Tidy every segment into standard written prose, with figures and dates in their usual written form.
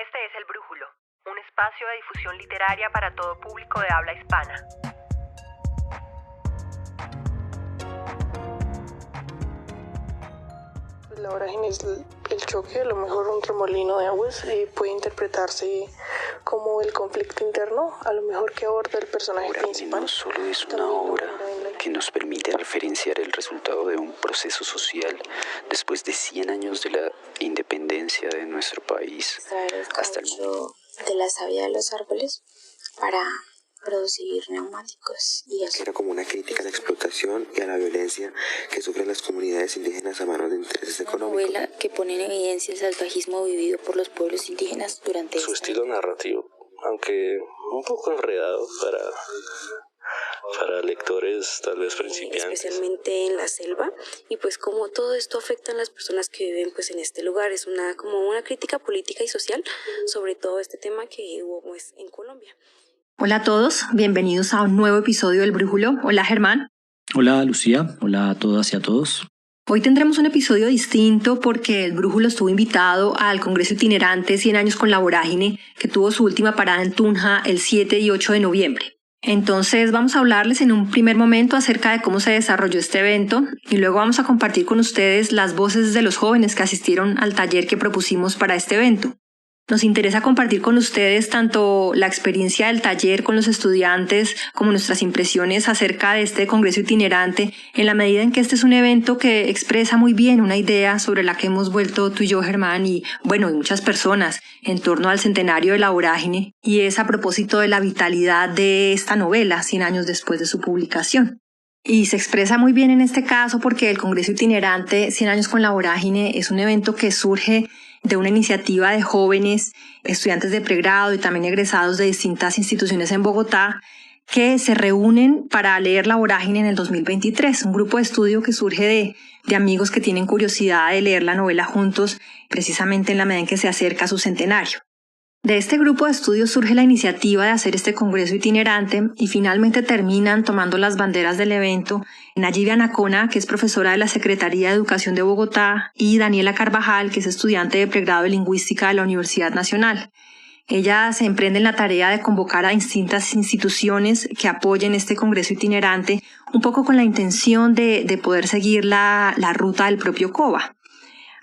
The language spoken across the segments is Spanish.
Este es El Brújulo, un espacio de difusión literaria para todo público de habla hispana. La vorágine es el choque, a lo mejor un remolino de aguas, puede interpretarse como el conflicto interno, a lo mejor que aborda el personaje principal. No solo es una obra que nos permite referenciar el resultado de un proceso social después de 100 años de la independencia de nuestro país hasta el momento de la savia de los árboles para producir neumáticos y eso. Era como una crítica a la explotación y a la violencia que sufren las comunidades indígenas a manos de intereses económicos. Una novela que pone en evidencia el salvajismo vivido por los pueblos indígenas durante su estilo narrativo, aunque un poco enredado para lectores tal vez principiantes. Especialmente en la selva, y pues como todo esto afecta a las personas que viven pues en este lugar. Es como una crítica política y social sobre todo este tema que hubo pues en Colombia. Hola a todos, bienvenidos a un nuevo episodio del Brújulo. Hola Germán. Hola Lucía, hola a todas y a todos. Hoy tendremos un episodio distinto porque el Brújulo estuvo invitado al Congreso Itinerante 100 años con la vorágine, que tuvo su última parada en Tunja el 7 y 8 de noviembre. Entonces vamos a hablarles en un primer momento acerca de cómo se desarrolló este evento y luego vamos a compartir con ustedes las voces de los jóvenes que asistieron al taller que propusimos para este evento. Nos interesa compartir con ustedes tanto la experiencia del taller con los estudiantes como nuestras impresiones acerca de este congreso itinerante, en la medida en que este es un evento que expresa muy bien una idea sobre la que hemos vuelto tú y yo, Germán, y muchas personas en torno al centenario de la vorágine, y es a propósito de la vitalidad de esta novela 100 años después de su publicación. Y se expresa muy bien en este caso porque el congreso itinerante 100 años con la vorágine es un evento que surge de una iniciativa de jóvenes, estudiantes de pregrado y también egresados de distintas instituciones en Bogotá, que se reúnen para leer La Vorágine en el 2023, un grupo de estudio que surge de amigos que tienen curiosidad de leer la novela juntos, precisamente en la medida en que se acerca su centenario. De este grupo de estudios surge la iniciativa de hacer este congreso itinerante y finalmente terminan tomando las banderas del evento Nayibia Anacona, que es profesora de la Secretaría de Educación de Bogotá, y Daniela Carvajal, que es estudiante de pregrado de Lingüística de la Universidad Nacional. Ellas se emprenden la tarea de convocar a distintas instituciones que apoyen este congreso itinerante, un poco con la intención de poder seguir la ruta del propio COBA.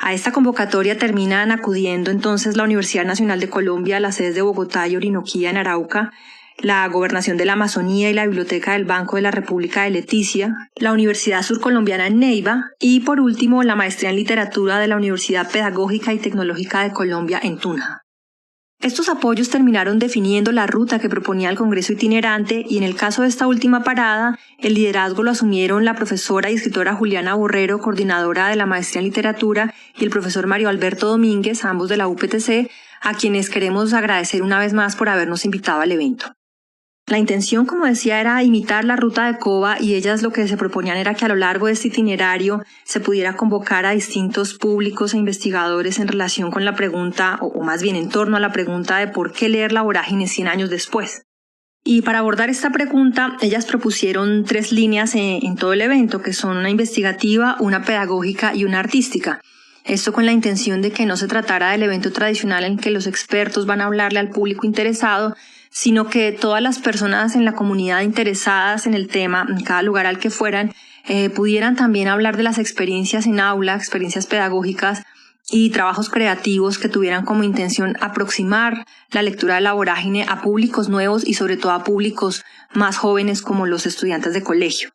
A esta convocatoria terminan acudiendo entonces la Universidad Nacional de Colombia, las sedes de Bogotá y Orinoquía en Arauca, la Gobernación de la Amazonía y la Biblioteca del Banco de la República de Leticia, la Universidad Surcolombiana en Neiva y, por último, la Maestría en Literatura de la Universidad Pedagógica y Tecnológica de Colombia en Tunja. Estos apoyos terminaron definiendo la ruta que proponía el Congreso Itinerante y en el caso de esta última parada, el liderazgo lo asumieron la profesora y escritora Juliana Borrero, coordinadora de la Maestría en Literatura, y el profesor Mario Alberto Domínguez, ambos de la UPTC, a quienes queremos agradecer una vez más por habernos invitado al evento. La intención, como decía, era imitar la ruta de COBA y ellas lo que se proponían era que a lo largo de este itinerario se pudiera convocar a distintos públicos e investigadores en relación con la pregunta, o más bien en torno a la pregunta de por qué leer La Vorágine 100 años después. Y para abordar esta pregunta, ellas propusieron 3 líneas en todo el evento, que son una investigativa, una pedagógica y una artística. Esto con la intención de que no se tratara del evento tradicional en que los expertos van a hablarle al público interesado, sino que todas las personas en la comunidad interesadas en el tema, en cada lugar al que fueran, pudieran también hablar de las experiencias en aula, experiencias pedagógicas y trabajos creativos que tuvieran como intención aproximar la lectura de La Vorágine a públicos nuevos y sobre todo a públicos más jóvenes como los estudiantes de colegio.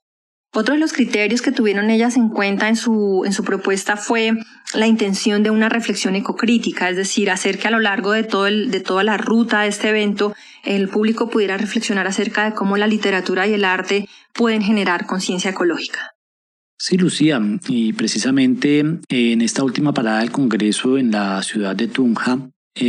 Otro de los criterios que tuvieron ellas en cuenta en su propuesta fue la intención de una reflexión ecocrítica, es decir, hacer que a lo largo de toda la ruta de este evento el público pudiera reflexionar acerca de cómo la literatura y el arte pueden generar conciencia ecológica. Sí, Lucía, y precisamente en esta última parada del Congreso en la ciudad de Tunja,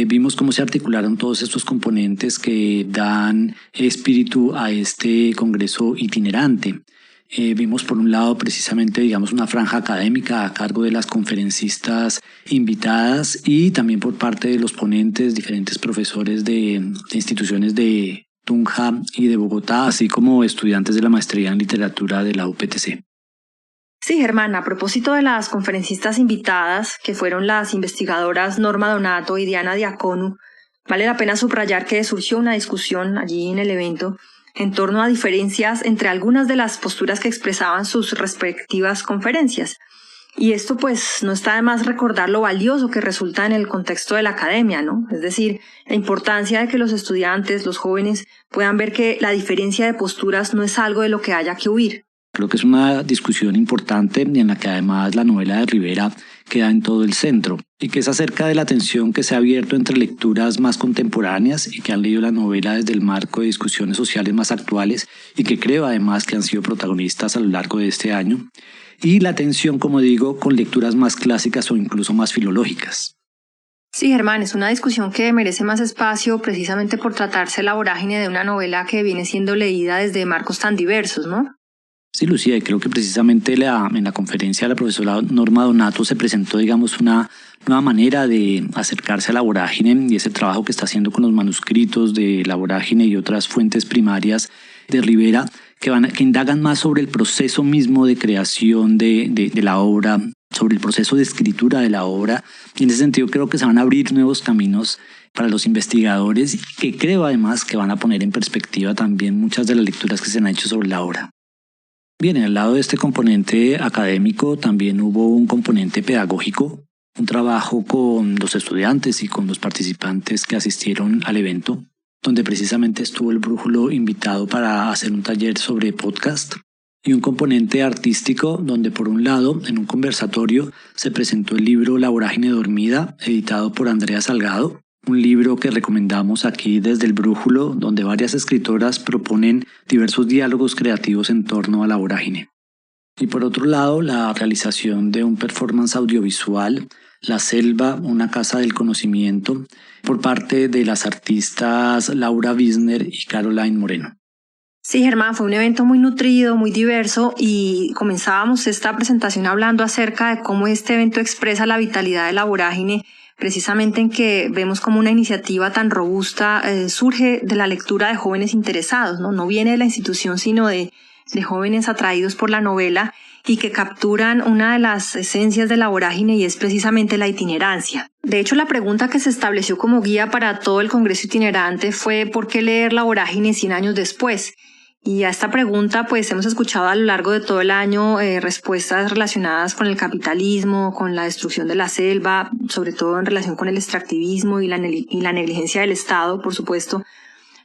vimos cómo se articularon todos estos componentes que dan espíritu a este Congreso itinerante. Vimos por un lado precisamente una franja académica a cargo de las conferencistas invitadas y también por parte de los ponentes, diferentes profesores de instituciones de Tunja y de Bogotá, así como estudiantes de la maestría en literatura de la UPTC. Sí, Germán, a propósito de las conferencistas invitadas, que fueron las investigadoras Norma Donato y Diana Diaconu, Vale la pena subrayar que surgió una discusión allí en el evento en torno a diferencias entre algunas de las posturas que expresaban sus respectivas conferencias. Y esto pues no está de más recordar lo valioso que resulta en el contexto de la academia, ¿no? Es decir, la importancia de que los estudiantes, los jóvenes, puedan ver que la diferencia de posturas no es algo de lo que haya que huir. Creo que es una discusión importante y en la que además la novela de Rivera queda en todo el centro, y que es acerca de la tensión que se ha abierto entre lecturas más contemporáneas y que han leído la novela desde el marco de discusiones sociales más actuales y que creo además que han sido protagonistas a lo largo de este año, y la tensión, como digo, con lecturas más clásicas o incluso más filológicas. Sí, Germán, es una discusión que merece más espacio precisamente por tratarse la vorágine de una novela que viene siendo leída desde marcos tan diversos, ¿no? Sí, Lucía, y creo que precisamente en la conferencia de la profesora Norma Donato se presentó, digamos, una nueva manera de acercarse a la vorágine y ese trabajo que está haciendo con los manuscritos de la vorágine y otras fuentes primarias de Rivera que indagan más sobre el proceso mismo de creación de la obra, sobre el proceso de escritura de la obra, y en ese sentido creo que se van a abrir nuevos caminos para los investigadores y que creo además que van a poner en perspectiva también muchas de las lecturas que se han hecho sobre la obra. Bien, al lado de este componente académico también hubo un componente pedagógico, un trabajo con los estudiantes y con los participantes que asistieron al evento, donde precisamente estuvo el Brújulo invitado para hacer un taller sobre podcast, y un componente artístico donde por un lado, en un conversatorio, se presentó el libro La vorágine dormida, editado por Andrea Salgado, un libro que recomendamos aquí desde el Brújulo, donde varias escritoras proponen diversos diálogos creativos en torno a la vorágine. Y por otro lado, la realización de un performance audiovisual, La Selva, una casa del conocimiento, por parte de las artistas Laura Wisner y Caroline Moreno. Sí, Germán, fue un evento muy nutrido, muy diverso, y comenzábamos esta presentación hablando acerca de cómo este evento expresa la vitalidad de la vorágine, precisamente en que vemos como una iniciativa tan robusta surge de la lectura de jóvenes interesados, ¿no? No viene de la institución, sino de jóvenes atraídos por la novela y que capturan una de las esencias de la vorágine, y es precisamente la itinerancia. De hecho, la pregunta que se estableció como guía para todo el Congreso Itinerante fue ¿por qué leer la vorágine 100 años después? Y a esta pregunta pues hemos escuchado a lo largo de todo el año respuestas relacionadas con el capitalismo, con la destrucción de la selva, sobre todo en relación con el extractivismo y la negligencia del Estado, por supuesto.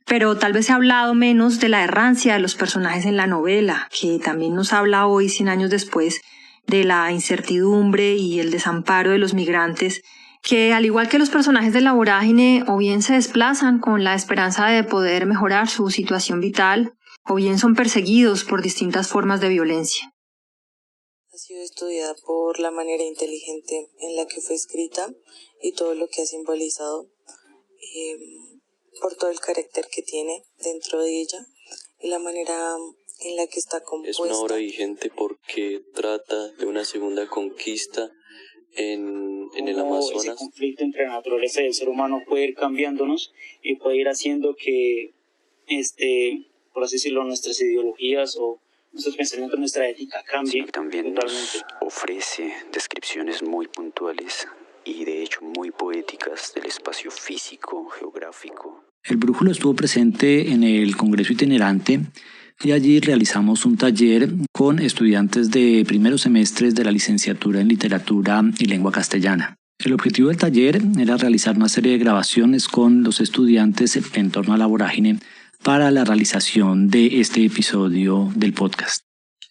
Pero tal vez se ha hablado menos de la errancia de los personajes en la novela, que también nos habla hoy, 100 años después, de la incertidumbre y el desamparo de los migrantes, que al igual que los personajes de la vorágine, o bien se desplazan con la esperanza de poder mejorar su situación vital, o bien son perseguidos por distintas formas de violencia. Ha sido estudiada por la manera inteligente en la que fue escrita y todo lo que ha simbolizado, por todo el carácter que tiene dentro de ella y la manera en la que está compuesta. Es una obra vigente porque trata de una segunda conquista en el Amazonas. Ese conflicto entre la naturaleza y el ser humano puede ir cambiándonos y puede ir haciendo que por así decirlo, nuestras ideologías o nuestros pensamientos, nuestra ética cambie. Sí, también totalmente. Nos ofrece descripciones muy puntuales y de hecho muy poéticas del espacio físico, geográfico. El Brújulo estuvo presente en el Congreso Itinerante y allí realizamos un taller con estudiantes de primeros semestres de la licenciatura en Literatura y Lengua Castellana. El objetivo del taller era realizar una serie de grabaciones con los estudiantes en torno a la vorágine para la realización de este episodio del podcast.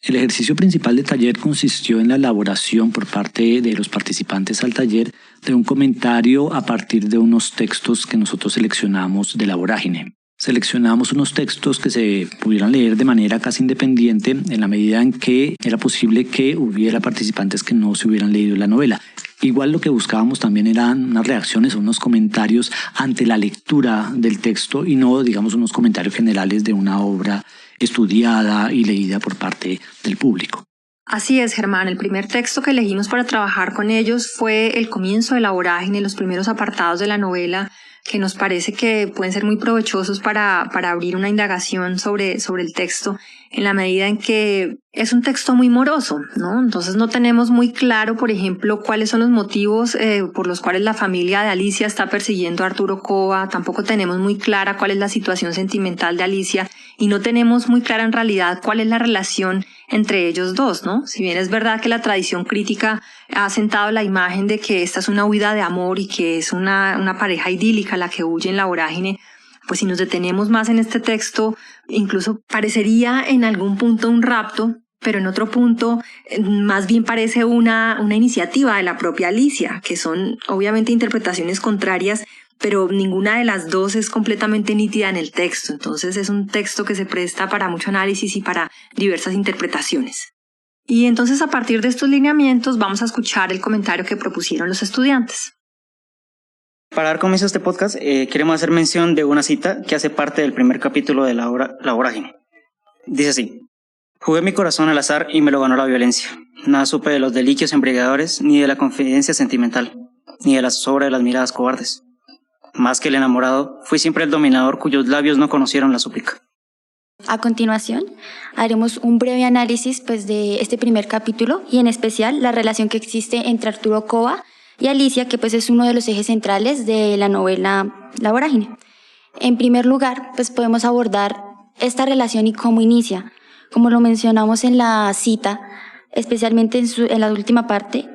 El ejercicio principal del taller consistió en la elaboración por parte de los participantes al taller de un comentario a partir de unos textos que nosotros seleccionamos de la vorágine. Seleccionamos unos textos que se pudieran leer de manera casi independiente en la medida en que era posible que hubiera participantes que no se hubieran leído la novela. Igual lo que buscábamos también eran unas reacciones o unos comentarios ante la lectura del texto y no, digamos, unos comentarios generales de una obra estudiada y leída por parte del público. Así es, Germán. El primer texto que elegimos para trabajar con ellos fue el comienzo de la vorágine, los primeros apartados de la novela, que nos parece que pueden ser muy provechosos para abrir una indagación sobre el texto, en la medida en que es un texto muy moroso, ¿no? Entonces no tenemos muy claro, por ejemplo, cuáles son los motivos por los cuales la familia de Alicia está persiguiendo a Arturo Cova. Tampoco tenemos muy clara cuál es la situación sentimental de Alicia y no tenemos muy clara en realidad cuál es la relación entre ellos dos, ¿no? Si bien es verdad que la tradición crítica ha sentado la imagen de que esta es una huida de amor y que es una pareja idílica la que huye en la vorágine, pues si nos detenemos más en este texto, incluso parecería en algún punto un rapto, pero en otro punto más bien parece una iniciativa de la propia Alicia, que son obviamente interpretaciones contrarias, pero ninguna de las dos es completamente nítida en el texto. Entonces es un texto que se presta para mucho análisis y para diversas interpretaciones. Y entonces a partir de estos lineamientos vamos a escuchar el comentario que propusieron los estudiantes. Para dar comienzo a este podcast, queremos hacer mención de una cita que hace parte del primer capítulo de la obra La Vorágine. Dice así: jugué mi corazón al azar y me lo ganó la violencia. Nada supe de los deliquios embriagadores, ni de la confidencia sentimental, ni de la zozobra de las miradas cobardes. Más que el enamorado, fui siempre el dominador cuyos labios no conocieron la súplica. A continuación, haremos un breve análisis de este primer capítulo y en especial la relación que existe entre Arturo Cova y Alicia, que es uno de los ejes centrales de la novela La Vorágine. En primer lugar, podemos abordar esta relación y cómo inicia. Como lo mencionamos en la cita, especialmente en la última parte,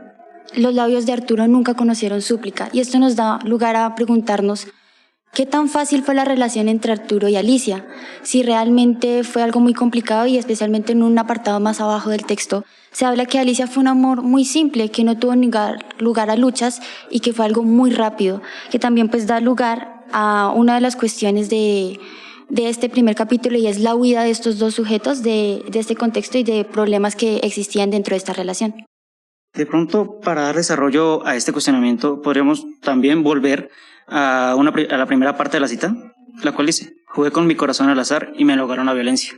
los labios de Arturo nunca conocieron súplica, y esto nos da lugar a preguntarnos ¿qué tan fácil fue la relación entre Arturo y Alicia? Si realmente fue algo muy complicado, y especialmente en un apartado más abajo del texto, se habla que Alicia fue un amor muy simple, que no tuvo lugar a luchas y que fue algo muy rápido, que también da lugar a una de las cuestiones de este primer capítulo, y es la huida de estos dos sujetos de este contexto y de problemas que existían dentro de esta relación. De pronto, para dar desarrollo a este cuestionamiento, podríamos también volver a la primera parte de la cita, la cual dice: jugué con mi corazón al azar y me lograron la violencia.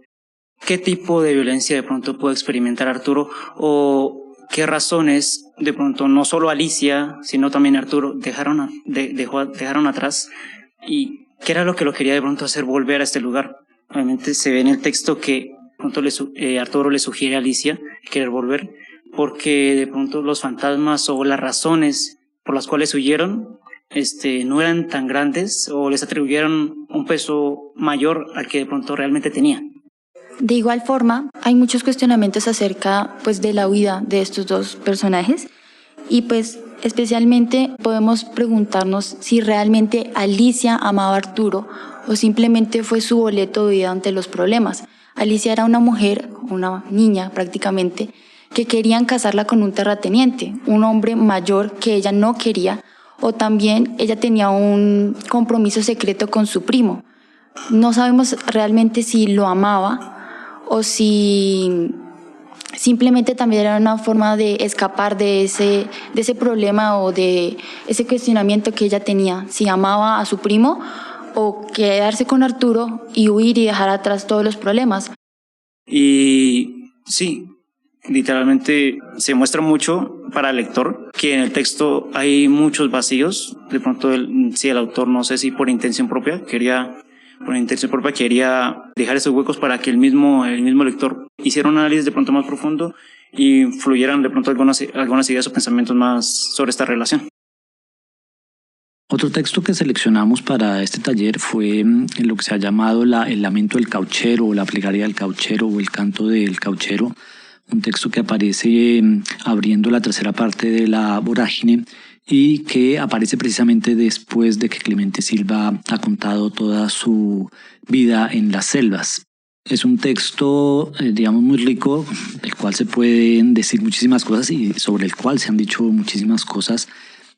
¿Qué tipo de violencia de pronto puede experimentar Arturo, o qué razones de pronto no solo Alicia, sino también Arturo dejaron atrás, y qué era lo que lo quería de pronto hacer volver a este lugar? Obviamente se ve en el texto que de pronto Arturo le sugiere a Alicia querer volver, porque de pronto los fantasmas o las razones por las cuales huyeron no eran tan grandes, o les atribuyeron un peso mayor al que de pronto realmente tenían. De igual forma, hay muchos cuestionamientos acerca de la huida de estos dos personajes, y especialmente podemos preguntarnos si realmente Alicia amaba a Arturo o simplemente fue su boleto de vida ante los problemas. Alicia era una mujer, una niña prácticamente, que querían casarla con un terrateniente, un hombre mayor que ella no quería, o también ella tenía un compromiso secreto con su primo. No sabemos realmente si lo amaba o si simplemente también era una forma de escapar de ese problema o de ese cuestionamiento que ella tenía, si amaba a su primo o quedarse con Arturo y huir y dejar atrás todos los problemas. Y sí, literalmente se muestra mucho para el lector que en el texto hay muchos vacíos. De pronto el autor, no sé si por intención propia quería dejar esos huecos para que el mismo lector hiciera un análisis de pronto más profundo y fluyeran de pronto algunas ideas o pensamientos más sobre esta relación. Otro texto que seleccionamos para este taller fue lo que se ha llamado el lamento del cauchero, o la plegaria del cauchero, o el canto del cauchero, un texto que aparece abriendo la tercera parte de La Vorágine y que aparece precisamente después de que Clemente Silva ha contado toda su vida en las selvas. Es un texto, muy rico, del cual se pueden decir muchísimas cosas y sobre el cual se han dicho muchísimas cosas.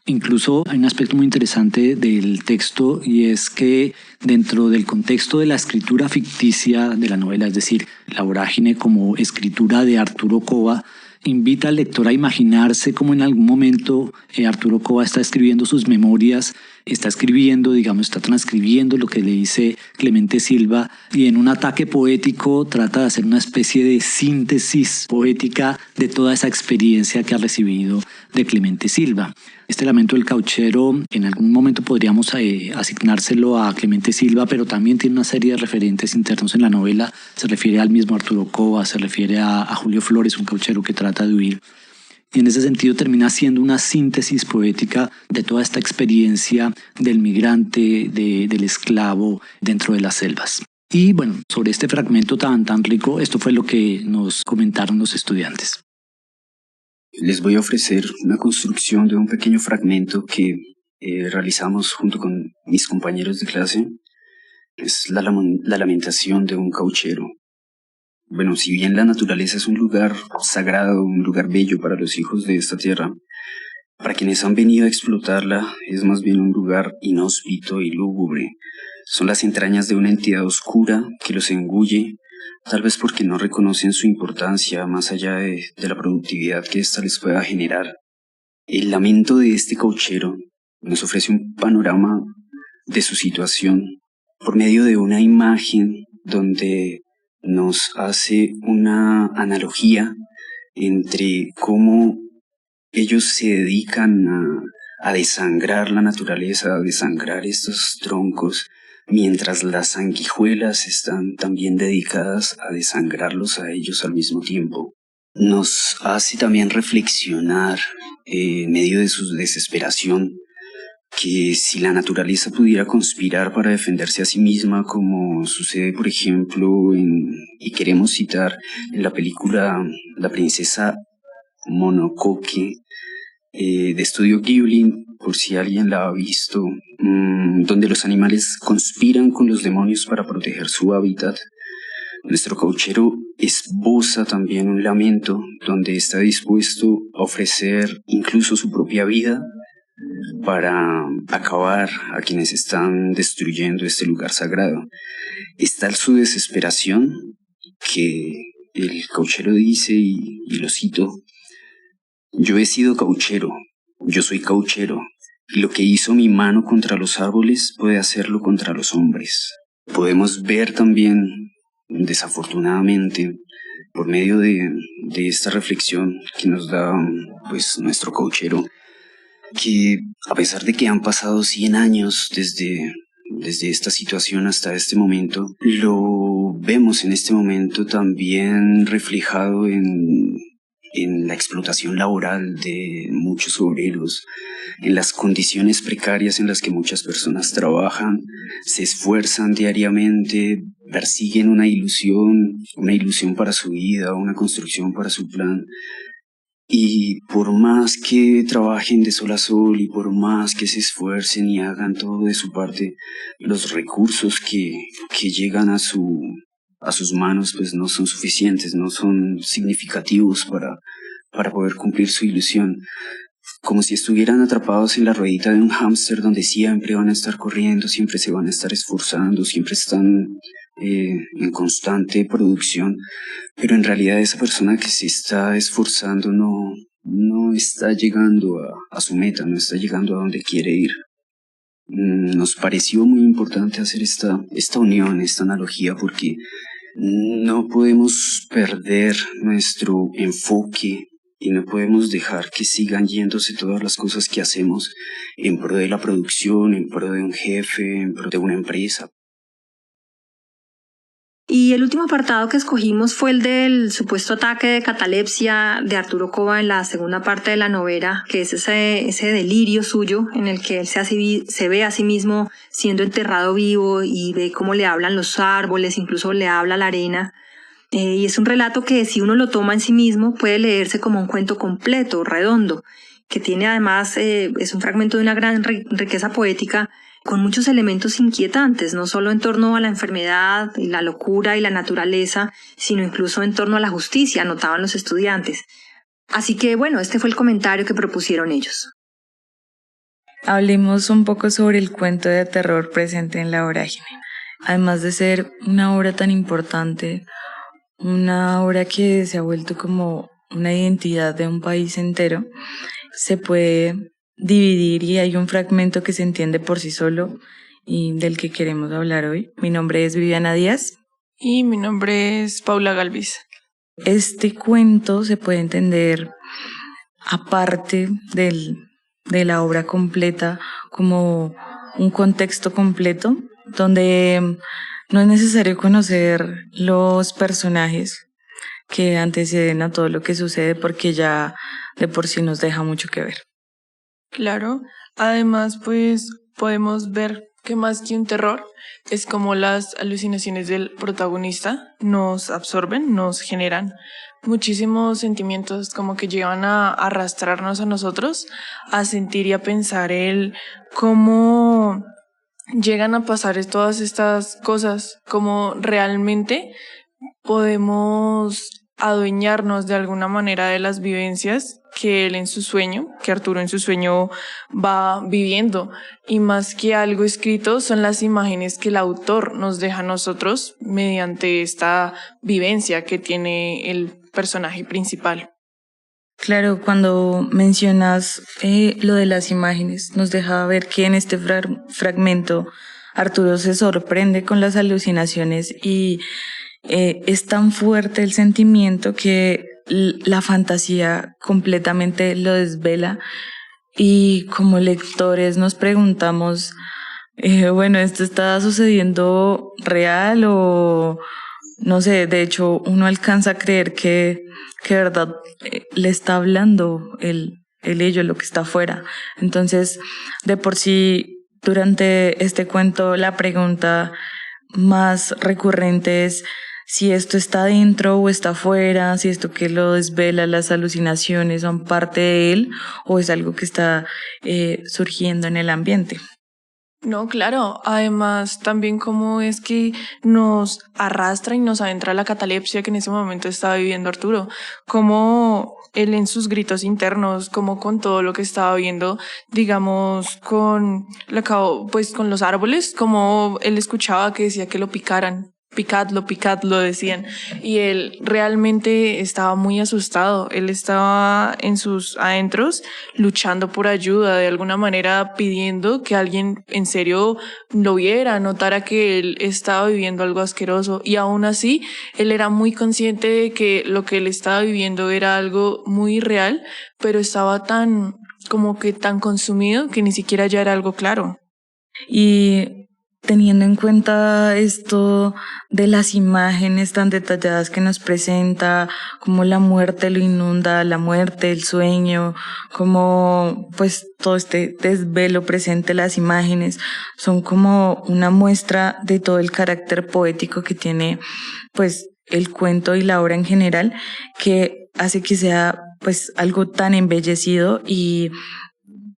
Incluso hay un aspecto muy interesante del texto, y es que dentro del contexto de la escritura ficticia de la novela, es decir, La Vorágine como escritura de Arturo Cova, invita al lector a imaginarse cómo en algún momento Arturo Cova está escribiendo sus memorias, está transcribiendo lo que le dice Clemente Silva, y en un ataque poético trata de hacer una especie de síntesis poética de toda esa experiencia que ha recibido de Clemente Silva. Este lamento del cauchero en algún momento podríamos asignárselo a Clemente Silva, pero también tiene una serie de referentes internos en la novela. Se refiere al mismo Arturo Cova, se refiere a Julio Flores, un cauchero que trata de huir. Y en ese sentido termina siendo una síntesis poética de toda esta experiencia del migrante, del esclavo dentro de las selvas. Y bueno, sobre este fragmento tan rico, esto fue lo que nos comentaron los estudiantes. Les voy a ofrecer una construcción de un pequeño fragmento que realizamos junto con mis compañeros de clase. Es la lamentación de un cauchero. Bueno, si bien la naturaleza es un lugar sagrado, un lugar bello para los hijos de esta tierra, para quienes han venido a explotarla es más bien un lugar inhóspito y lúgubre. Son las entrañas de una entidad oscura que los engulle, tal vez porque no reconocen su importancia más allá de la productividad que ésta les pueda generar. El lamento de este cauchero nos ofrece un panorama de su situación por medio de una imagen donde nos hace una analogía entre cómo ellos se dedican a desangrar la naturaleza, a desangrar estos troncos, mientras las sanguijuelas están también dedicadas a desangrarlos a ellos al mismo tiempo. Nos hace también reflexionar en medio de su desesperación que si la naturaleza pudiera conspirar para defenderse a sí misma, como sucede por ejemplo y queremos citar en la película La princesa Mononoke de Estudio Ghibli, por si alguien la ha visto, donde los animales conspiran con los demonios para proteger su hábitat, nuestro cauchero esboza también un lamento donde está dispuesto a ofrecer incluso su propia vida para acabar a quienes están destruyendo este lugar sagrado. Es tal su desesperación que el cauchero dice, y lo cito: «Yo he sido cauchero, yo soy cauchero, y lo que hizo mi mano contra los árboles puede hacerlo contra los hombres». Podemos ver también, desafortunadamente, por medio de esta reflexión que nos da pues nuestro cauchero, que a pesar de que han pasado 100 años desde esta situación hasta este momento, lo vemos en este momento también reflejado en la explotación laboral de muchos obreros, en las condiciones precarias en las que muchas personas trabajan, se esfuerzan diariamente, persiguen una ilusión para su vida, una construcción para su plan. Y por más que trabajen de sol a sol y por más que se esfuercen y hagan todo de su parte, los recursos que llegan a sus manos pues no son suficientes, no son significativos para poder cumplir su ilusión. Como si estuvieran atrapados en la ruedita de un hámster donde siempre van a estar corriendo, siempre se van a estar esforzando, siempre están en constante producción, pero en realidad esa persona que se está esforzando no está llegando a su meta, no está llegando a donde quiere ir. Nos pareció muy importante hacer esta unión, esta analogía, porque no podemos perder nuestro enfoque y no podemos dejar que sigan yéndose todas las cosas que hacemos en pro de la producción, en pro de un jefe, en pro de una empresa. Y el último apartado que escogimos fue el del supuesto ataque de catalepsia de Arturo Cova en la segunda parte de la novela, que es ese delirio suyo en el que él se ve a sí mismo siendo enterrado vivo y ve cómo le hablan los árboles, incluso le habla la arena. Y es un relato que si uno lo toma en sí mismo puede leerse como un cuento completo, redondo, que tiene además, es un fragmento de una gran riqueza poética con muchos elementos inquietantes, no solo en torno a la enfermedad y la locura y la naturaleza, sino incluso en torno a la justicia, notaban los estudiantes. Así que bueno, este fue el comentario que propusieron ellos. Hablemos un poco sobre el cuento de terror presente en La Vorágine. Además de ser una obra tan importante, una obra que se ha vuelto como una identidad de un país entero, se puede dividir y hay un fragmento que se entiende por sí solo y del que queremos hablar hoy. Mi nombre es Viviana Díaz. Y mi nombre es Paula Galvis. Este cuento se puede entender aparte del de la obra completa como un contexto completo, donde no es necesario conocer los personajes que anteceden a todo lo que sucede, porque ya de por sí nos deja mucho que ver. Claro, además pues podemos ver que más que un terror es como las alucinaciones del protagonista nos absorben, nos generan muchísimos sentimientos, como que llevan a arrastrarnos a nosotros a sentir y a pensar el cómo llegan a pasar todas estas cosas, cómo realmente podemos adueñarnos de alguna manera de las vivencias que él en su sueño, que Arturo en su sueño va viviendo. Y más que algo escrito, son las imágenes que el autor nos deja a nosotros mediante esta vivencia que tiene el personaje principal. Claro, cuando mencionas lo de las imágenes, nos deja ver que en este fragmento Arturo se sorprende con las alucinaciones y es tan fuerte el sentimiento que la fantasía completamente lo desvela, y como lectores nos preguntamos, bueno, ¿esto está sucediendo real o no sé? De hecho, uno alcanza a creer que de verdad le está hablando el ello, lo que está afuera. Entonces, de por sí, durante este cuento, la pregunta más recurrente es si esto está dentro o está afuera, si esto que lo desvela, las alucinaciones, son parte de él o es algo que está surgiendo en el ambiente. No, claro. Además, también cómo es que nos arrastra y nos adentra la catalepsia que en ese momento estaba viviendo Arturo. Cómo él en sus gritos internos, como con todo lo que estaba viendo, digamos, con los árboles, como él escuchaba que decía que lo picaran. Picadlo, decían. Y él realmente estaba muy asustado. Él estaba en sus adentros luchando por ayuda, de alguna manera pidiendo que alguien en serio lo viera, notara que él estaba viviendo algo asqueroso. Y aún así, él era muy consciente de que lo que él estaba viviendo era algo muy real, pero estaba tan consumido que ni siquiera ya era algo claro. Y teniendo en cuenta esto de las imágenes tan detalladas que nos presenta, como la muerte lo inunda, la muerte, el sueño, como pues todo este desvelo presente, las imágenes son como una muestra de todo el carácter poético que tiene pues el cuento y la obra en general, que hace que sea pues algo tan embellecido y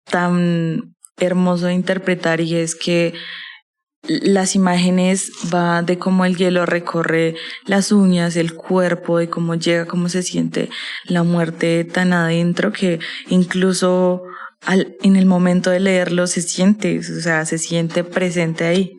tan hermoso de interpretar, y es que las imágenes va de cómo el hielo recorre las uñas, el cuerpo, de cómo llega, cómo se siente la muerte tan adentro que incluso en el momento de leerlo se siente presente ahí.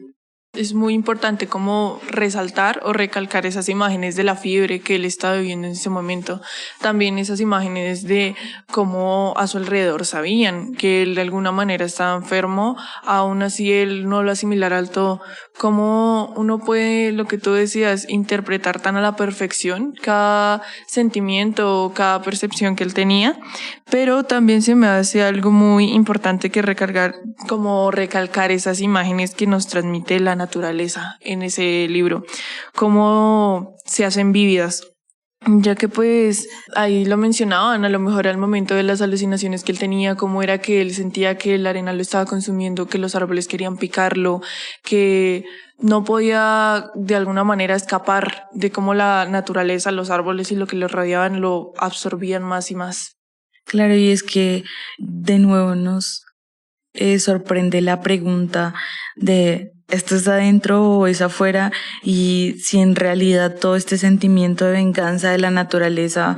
Es muy importante como resaltar o recalcar esas imágenes de la fiebre que él estaba viviendo en ese momento. También esas imágenes de cómo a su alrededor sabían que él de alguna manera estaba enfermo, aún así él no lo asimilara al todo. Cómo uno puede, lo que tú decías, interpretar tan a la perfección cada sentimiento, cada percepción que él tenía, pero también se me hace algo muy importante que recalcar esas imágenes que nos transmite la naturaleza en ese libro, cómo se hacen vívidas, ya que pues ahí lo mencionaban, a lo mejor al momento de las alucinaciones que él tenía, cómo era que él sentía que la arena lo estaba consumiendo, que los árboles querían picarlo, que no podía de alguna manera escapar de cómo la naturaleza, los árboles y lo que lo rodeaban lo absorbían más y más. Claro, y es que de nuevo nos sorprende la pregunta de ¿esto es adentro o es afuera? Y si en realidad todo este sentimiento de venganza de la naturaleza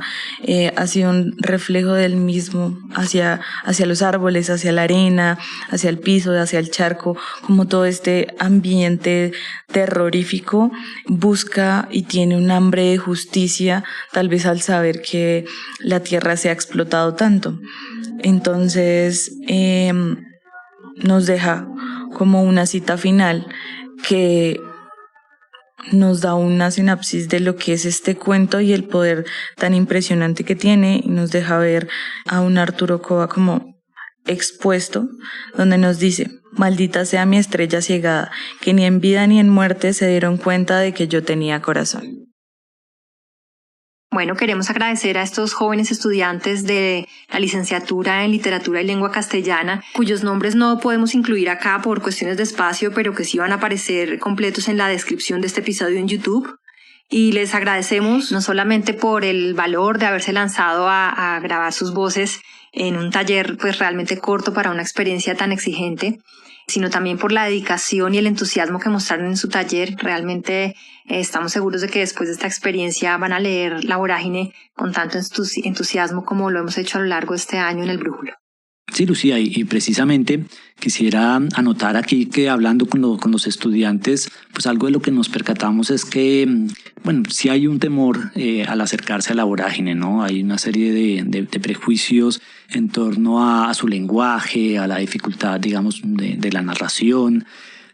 ha sido un reflejo del mismo hacia los árboles, hacia la arena, hacia el piso, hacia el charco, como todo este ambiente terrorífico busca y tiene un hambre de justicia, tal vez al saber que la tierra se ha explotado tanto. Entonces nos deja como una cita final que nos da una sinapsis de lo que es este cuento y el poder tan impresionante que tiene, y nos deja ver a un Arturo Cova como expuesto, donde nos dice: maldita sea mi estrella ciegada, que ni en vida ni en muerte se dieron cuenta de que yo tenía corazón. Bueno, queremos agradecer a estos jóvenes estudiantes de la licenciatura en Literatura y Lengua Castellana, cuyos nombres no podemos incluir acá por cuestiones de espacio, pero que sí van a aparecer completos en la descripción de este episodio en YouTube. Y les agradecemos no solamente por el valor de haberse lanzado a grabar sus voces en un taller pues realmente corto para una experiencia tan exigente, sino también por la dedicación y el entusiasmo que mostraron en su taller. Realmente estamos seguros de que después de esta experiencia van a leer La Vorágine con tanto entusiasmo como lo hemos hecho a lo largo de este año en el Brújulo. Sí, Lucía, y precisamente quisiera anotar aquí que hablando con los estudiantes, pues algo de lo que nos percatamos es que, bueno, sí hay un temor al acercarse a La Vorágine, ¿no? Hay una serie de prejuicios en torno a su lenguaje, a la dificultad, digamos, de la narración.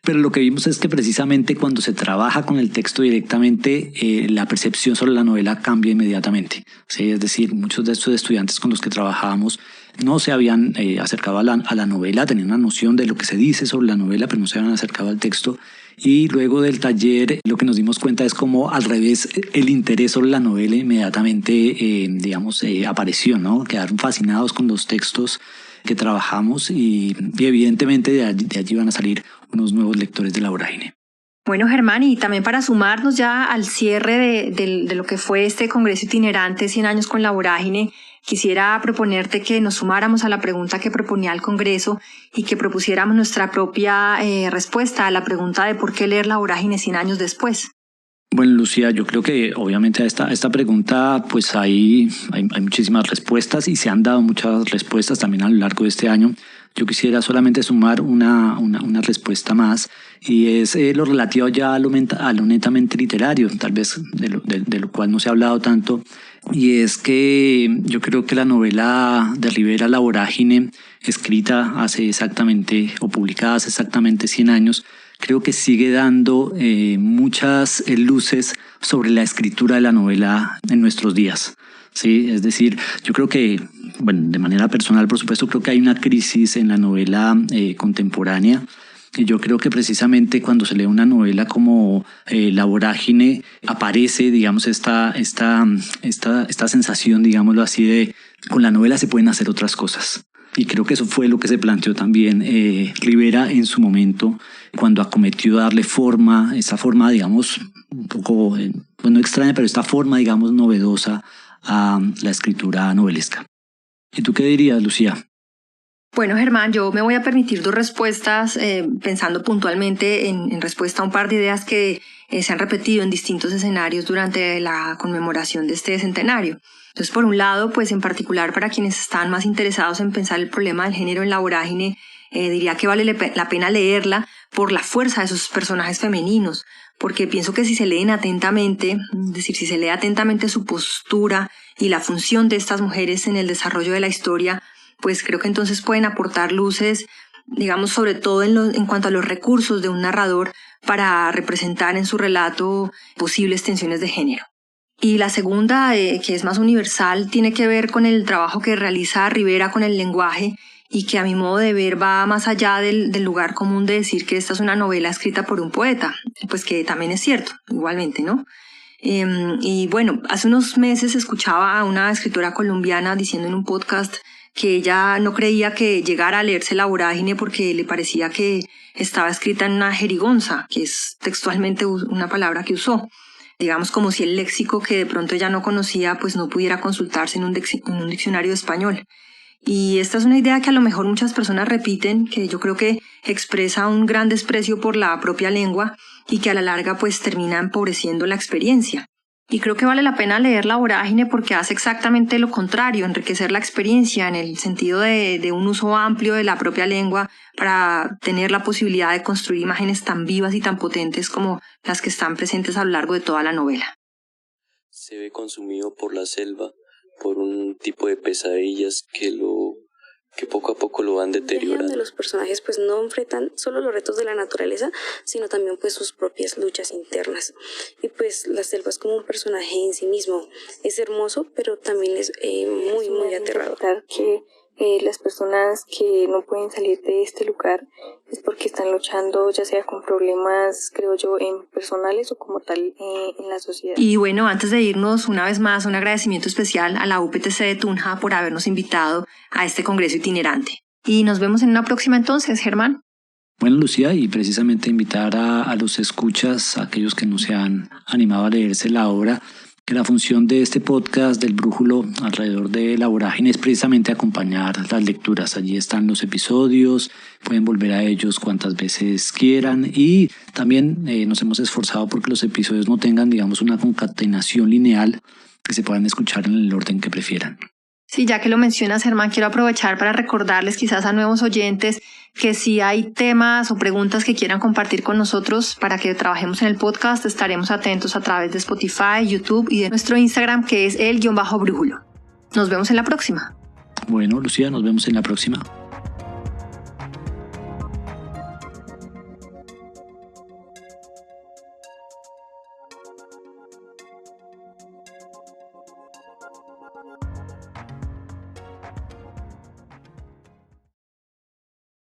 Pero lo que vimos es que precisamente cuando se trabaja con el texto directamente, la percepción sobre la novela cambia inmediatamente. ¿Sí? Es decir, muchos de estos estudiantes con los que trabajábamos no se habían acercado a la novela, tenían una noción de lo que se dice sobre la novela, pero no se habían acercado al texto. Y luego del taller lo que nos dimos cuenta es como al revés el interés sobre la novela inmediatamente apareció, ¿no? Quedaron fascinados con los textos que trabajamos y evidentemente de allí van a salir unos nuevos lectores de La Vorágine. Bueno, Germán, y también para sumarnos ya al cierre de lo que fue este Congreso Itinerante 100 años con La Vorágine, quisiera proponerte que nos sumáramos a la pregunta que proponía el Congreso y que propusiéramos nuestra propia respuesta a la pregunta de por qué leer La Vorágine 100 años después. Bueno, Lucía, yo creo que obviamente a esta pregunta pues hay muchísimas respuestas y se han dado muchas respuestas también a lo largo de este año. Yo quisiera solamente sumar una respuesta más y es lo relativo ya a lo netamente literario, tal vez de lo cual no se ha hablado tanto, y es que yo creo que la novela de Rivera, La Vorágine, escrita hace exactamente o publicada hace exactamente 100 años, creo que sigue dando muchas luces sobre la escritura de la novela en nuestros días. Sí, es decir, yo creo que, bueno, de manera personal, por supuesto, creo que hay una crisis en la novela contemporánea. Y yo creo que precisamente cuando se lee una novela como La Vorágine, aparece, digamos, esta sensación, digámoslo así, de con la novela se pueden hacer otras cosas. Y creo que eso fue lo que se planteó también Rivera en su momento, cuando acometió darle forma, esa forma, digamos, un poco, no extraña, pero esta forma, digamos, novedosa a la escritura novelesca. ¿Y tú qué dirías, Lucía? Bueno, Germán, yo me voy a permitir dos respuestas pensando puntualmente en respuesta a un par de ideas que se han repetido en distintos escenarios durante la conmemoración de este centenario. Entonces, por un lado, pues en particular para quienes están más interesados en pensar el problema del género en La Vorágine, diría que vale la pena leerla por la fuerza de sus personajes femeninos, porque pienso que si se leen atentamente, es decir, si se lee atentamente su postura y la función de estas mujeres en el desarrollo de la historia, pues creo que entonces pueden aportar luces, digamos, sobre todo en cuanto a los recursos de un narrador para representar en su relato posibles tensiones de género. Y la segunda, que es más universal, tiene que ver con el trabajo que realiza Rivera con el lenguaje y que a mi modo de ver va más allá del lugar común de decir que esta es una novela escrita por un poeta, pues que también es cierto, igualmente, ¿no? Y bueno, hace unos meses escuchaba a una escritora colombiana diciendo en un podcast que ella no creía que llegara a leerse La Vorágine porque le parecía que estaba escrita en una jerigonza, que es textualmente una palabra que usó. Digamos como si el léxico que de pronto ella no conocía pues no pudiera consultarse en un diccionario de español. Y esta es una idea que a lo mejor muchas personas repiten, que yo creo que expresa un gran desprecio por la propia lengua y que a la larga pues termina empobreciendo la experiencia. Y creo que vale la pena leer La Vorágine porque hace exactamente lo contrario, enriquecer la experiencia en el sentido de un uso amplio de la propia lengua para tener la posibilidad de construir imágenes tan vivas y tan potentes como las que están presentes a lo largo de toda la novela. Se ve consumido por la selva, por un tipo de pesadillas que poco a poco lo van deteriorando. Donde los personajes pues no enfrentan solo los retos de la naturaleza, sino también pues sus propias luchas internas. Y pues la selva es como un personaje en sí mismo. Es hermoso, pero también es muy aterrador. Que las personas que no pueden salir de este lugar es porque están luchando ya sea con problemas, creo yo, personales o como tal en la sociedad. Y bueno, antes de irnos, una vez más, un agradecimiento especial a la UPTC de Tunja por habernos invitado a este congreso itinerante. Y nos vemos en una próxima entonces, Germán. Bueno, Lucía, y precisamente invitar a los escuchas, a aquellos que no se han animado a leerse la obra, que la función de este podcast del Brújulo alrededor de la vorágine es precisamente acompañar las lecturas. Allí están los episodios, pueden volver a ellos cuantas veces quieran y también nos hemos esforzado porque los episodios no tengan, digamos, una concatenación lineal, que se puedan escuchar en el orden que prefieran. Sí, ya que lo mencionas, Germán, quiero aprovechar para recordarles quizás a nuevos oyentes que si hay temas o preguntas que quieran compartir con nosotros para que trabajemos en el podcast, estaremos atentos a través de Spotify, YouTube y de nuestro Instagram, que es el_brújulo. Nos vemos en la próxima. Bueno, Lucía, nos vemos en la próxima.